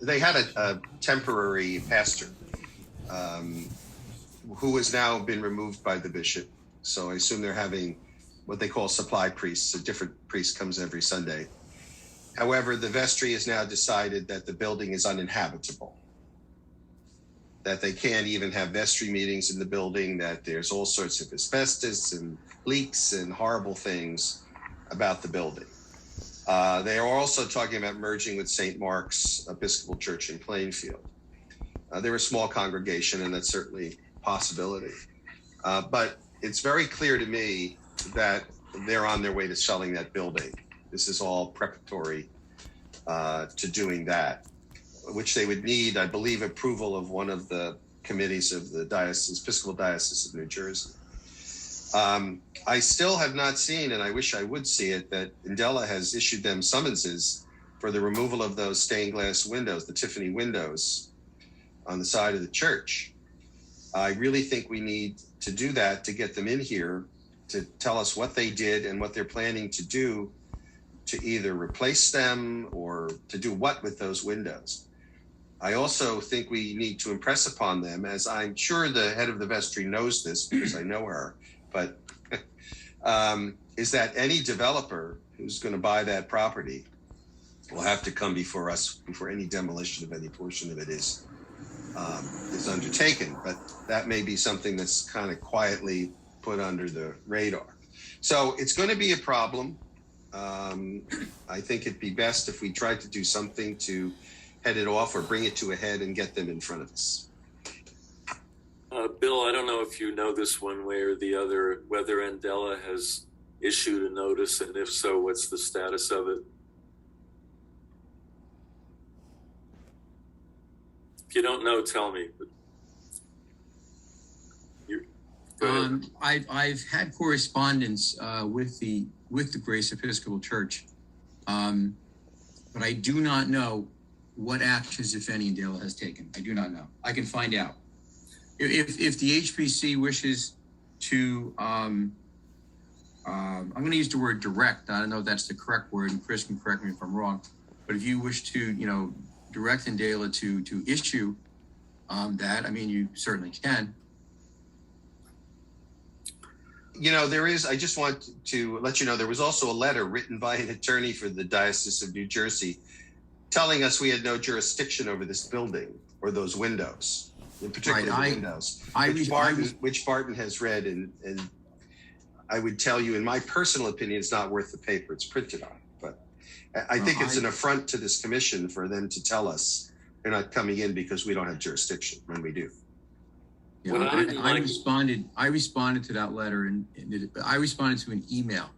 they had a temporary pastor who has now been removed by the bishop. So I assume they're having what they call supply priests. A different priest comes every Sunday. However, the vestry has now decided that the building is uninhabitable, that they can't even have vestry meetings in the building, that there's all sorts of asbestos and leaks and horrible things about the building. They are also talking about merging with St. Mark's Episcopal Church in Plainfield. They're a small congregation, and that's certainly a possibility. But it's very clear to me that they're on their way to selling that building. This is all preparatory to doing that, which they would need, I believe, approval of one of the committees of the Episcopal Diocese of New Jersey. I still have not seen, and I wish I would see it, that Andela has issued them summonses for the removal of those stained glass windows, the Tiffany windows on the side of the church. I really think we need to do that to get them in here to tell us what they did and what they're planning to do to either replace them or to do what with those windows. I also think we need to impress upon them, as I'm sure the head of the vestry knows this because I know her, but is that any developer who's going to buy that property will have to come before us before any demolition of any portion of it is undertaken. But that may be something that's kind of quietly put under the radar. So it's going to be a problem. I think it'd be best if we tried to do something to head it off or bring it to a head and get them in front of us. Bill, I don't know if you know this one way or the other, whether Andela has issued a notice, and if so, what's the status of it? If you don't know, tell me. I've had correspondence with the Grace Episcopal Church, but I do not know what actions, if any, Andela has taken. I do not know. I can find out. If the HPC wishes to, I'm going to use the word direct. I don't know if that's the correct word, and Chris can correct me if I'm wrong. But if you wish to, direct Andela to issue that, I mean, you certainly can. I just want to let you know, there was also a letter written by an attorney for the Diocese of New Jersey telling us we had no jurisdiction over this building or those windows, in particular the windows, which Barton has read. And I would tell you, in my personal opinion, it's not worth the paper it's printed on. But I think it's an affront to this commission for them to tell us they're not coming in because we don't have jurisdiction when we do. Yeah, I responded to that letter, and I responded to an email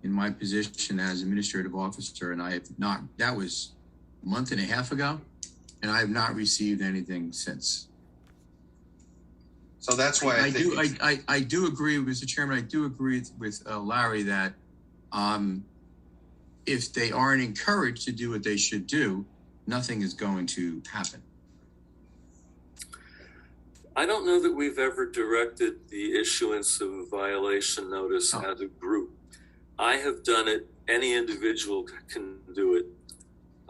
in my position as administrative officer, and I have not, that was a month and a half ago, and I have not received anything since. So that's why I do agree, Mr. Chairman, I do agree with Larry that if they aren't encouraged to do what they should do, nothing is going to happen. I don't know that we've ever directed the issuance of a violation notice as a group. I have done it. Any individual can do it.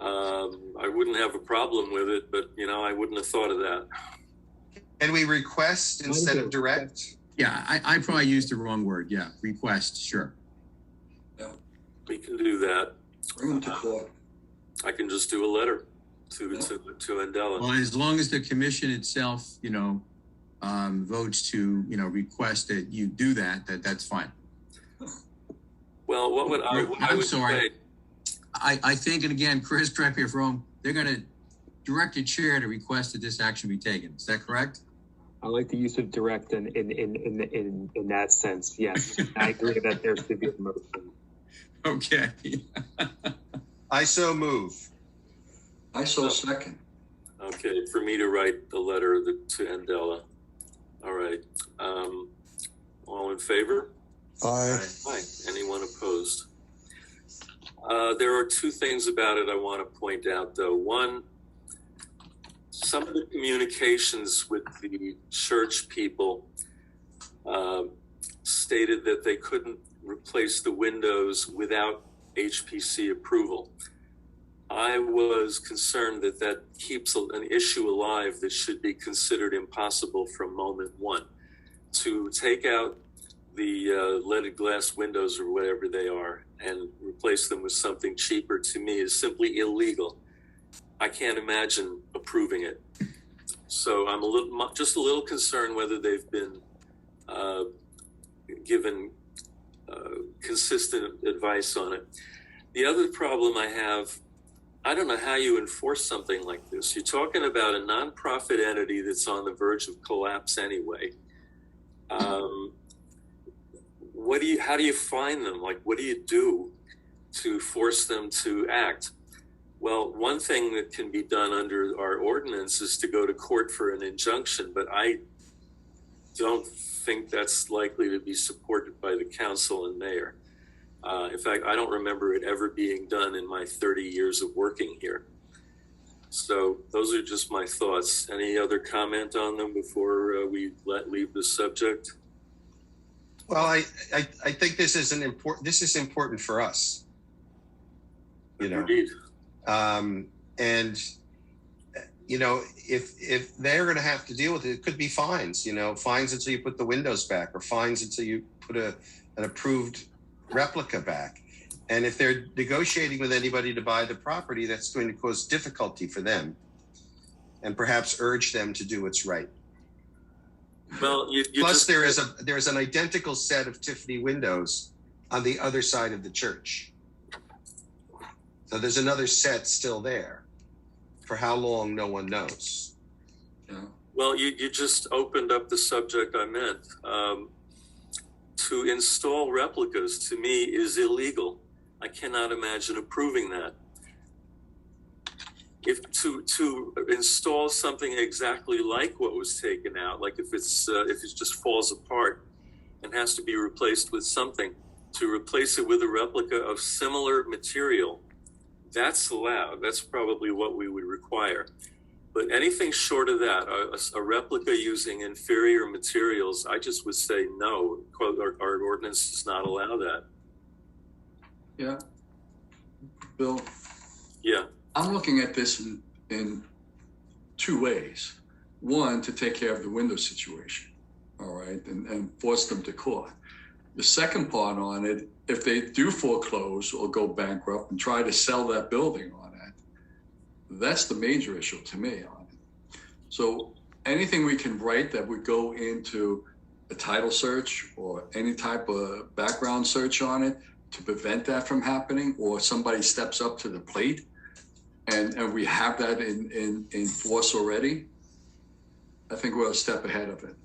I wouldn't have a problem with it, but I wouldn't have thought of that. And we request instead of direct? Yeah, I probably used the wrong word. Yeah, request, sure. Yeah. We can do that. Bring them to court. I can just do a letter to Andela. Well, as long as the commission itself, votes to, request that you do that's fine. Well, what would I would say? I think, and again, Chris, correct me if wrong, they're going to direct the chair to request that this action be taken. Is that correct? I like the use of direct in that sense. Yes, I agree that there should be a motion. Okay. I so move. I so second. Okay, for me to write the letter to Andela. All right. All in favor? Aye. Aye. Anyone opposed? There are two things about it I want to point out, though. One, some of the communications with the church people stated that they couldn't replace the windows without HPC approval. I I was concerned that that keeps an issue alive that should be considered impossible from moment one. To take out the leaded glass windows or whatever they are and replace them with something cheaper, to me, is simply illegal. I can't imagine approving it. So I'm just a little concerned whether they've been given consistent advice on it. The other problem I have, I don't know how you enforce something like this. You're talking about a nonprofit entity that's on the verge of collapse anyway. How do you find them? Like, what do you do to force them to act? Well, one thing that can be done under our ordinance is to go to court for an injunction, but I don't think that's likely to be supported by the council and mayor. In fact, I don't remember it ever being done in my 30 years of working here. So those are just my thoughts. Any other comment on them before we leave the subject? Well, I think this is important for us. You know, Indeed. And you know, if they're going to have to deal with it, it could be fines. You know, fines until you put the windows back, or fines until you put an approved replica back. And if they're negotiating with anybody to buy the property, that's going to cause difficulty for them, and perhaps urge them to do what's right. Well, Plus, there's an identical set of Tiffany windows on the other side of the church. So there's another set still there. For how long, no one knows. Yeah. Well, you just opened up the subject I meant. To install replicas, to me, is illegal. I cannot imagine approving that. If to install something exactly like what was taken out, like if it just falls apart and has to be replaced with something, to replace it with a replica of similar material, that's allowed. That's probably what we would require. But anything short of that, a replica using inferior materials, I just would say no. Our ordinance does not allow that. Yeah. Bill? Yeah. I'm looking at this in two ways. One, to take care of the window situation, all right, and force them to court. The second part on it, if they do foreclose or go bankrupt and try to sell that building on it, that's the major issue to me on it. So anything we can write that would go into a title search or any type of background search on it to prevent that from happening, or somebody steps up to the plate and we have that in force already, I think we're a step ahead of it.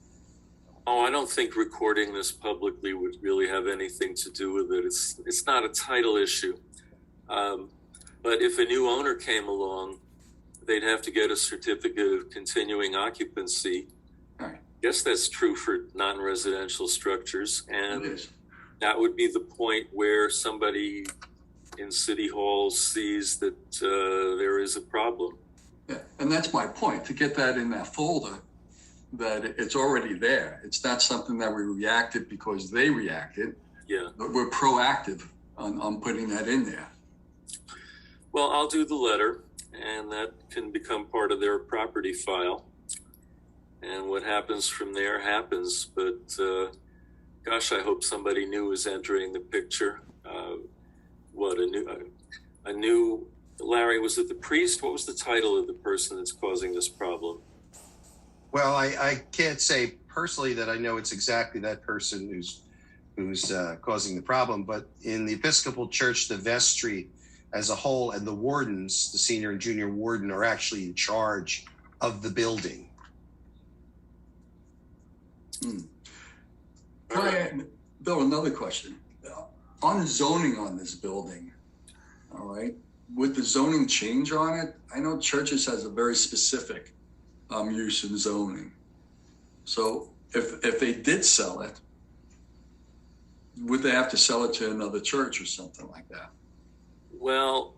Oh, I don't think recording this publicly would really have anything to do with it. It's not a title issue. But if a new owner came along, they'd have to get a certificate of continuing occupancy. Right. I guess that's true for non-residential structures. And that would be the point where somebody in City Hall sees that there is a problem. Yeah, and that's my point, to get that in that folder, that it's already there. It's not something that we reacted because they reacted. Yeah. But we're proactive on putting that in there. Well, I'll do the letter, and that can become part of their property file. And what happens from there happens. But gosh, I hope somebody new is entering the picture. A new Larry, was it the priest? What was the title of the person that's causing this problem? Well, I can't say personally that I know it's exactly that person who's causing the problem, but in the Episcopal Church, the vestry as a whole and the wardens, the senior and junior warden, are actually in charge of the building. Bill, another question. On zoning on this building, all right, would the zoning change on it? I know churches has a very specific use in zoning. So if they did sell it, would they have to sell it to another church or something like that? Well,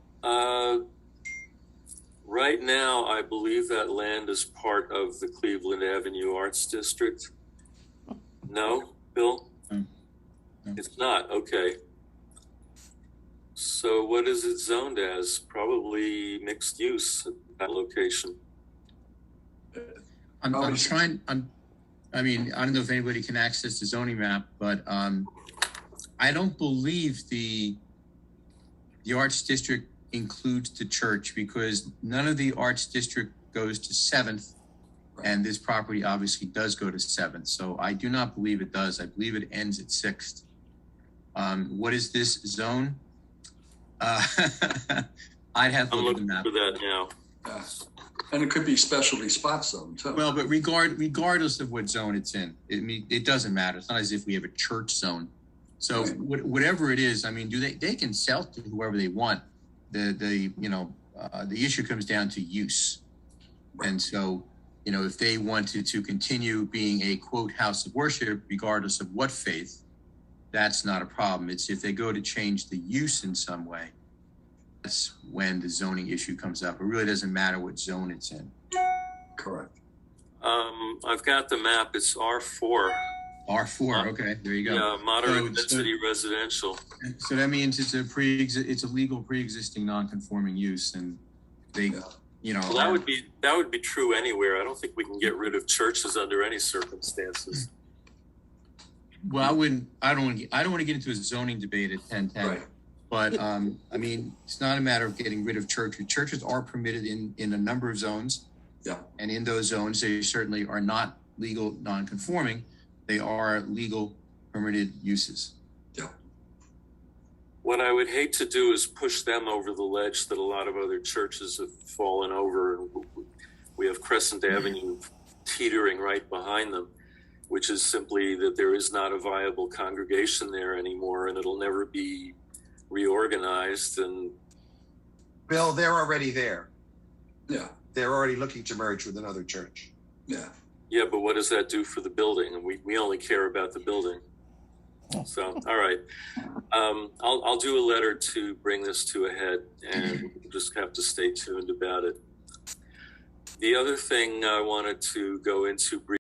right now, I believe that land is part of the Cleveland Avenue Arts District. No, Bill? No. It's not. Okay. So what is it zoned as? Probably mixed use at that location. I mean, I don't know if anybody can access the zoning map, but I don't believe the Arts District includes the church, because none of the Arts District goes to 7th, and this property obviously does go to 7th. So I do not believe it does. I believe it ends at 6th. What is this zone? I'd have to I'm look at looking the map. for that now. And it could be specialty spot zone too. Well, but regardless of what zone it's in, it doesn't matter. It's not as if we have a church zone. So whatever it is, I mean, they can sell to whoever they want. The issue comes down to use. And so, if they wanted to continue being a quote house of worship, regardless of what faith, that's not a problem. It's if they go to change the use in some way, that's when the zoning issue comes up. It really doesn't matter what zone it's in. Correct. I've got the map. It's R4. R4. Okay, there you go. Yeah, moderate density residential. So that means it's a legal pre-existing non-conforming use, and they, Well, that would be true anywhere. I don't think we can get rid of churches under any circumstances. Well, I don't want to get into a zoning debate at 1010. Right. But I mean, it's not a matter of getting rid of churches. Churches are permitted in a number of zones. Yeah. And in those zones, they certainly are not legal non-conforming. They are legal permitted uses. Yeah. What I would hate to do is push them over the ledge that a lot of other churches have fallen over. And we have Crescent Avenue teetering right behind them, which is simply that there is not a viable congregation there anymore, and it'll never be reorganized. And Bill, they're already there. Yeah. They're already looking to merge with another church. Yeah. yeah, but what does that do for the building? And we only care about the building. So, all right. I'll do a letter to bring this to a head, and we'll just have to stay tuned about it. The other thing I wanted to go into briefly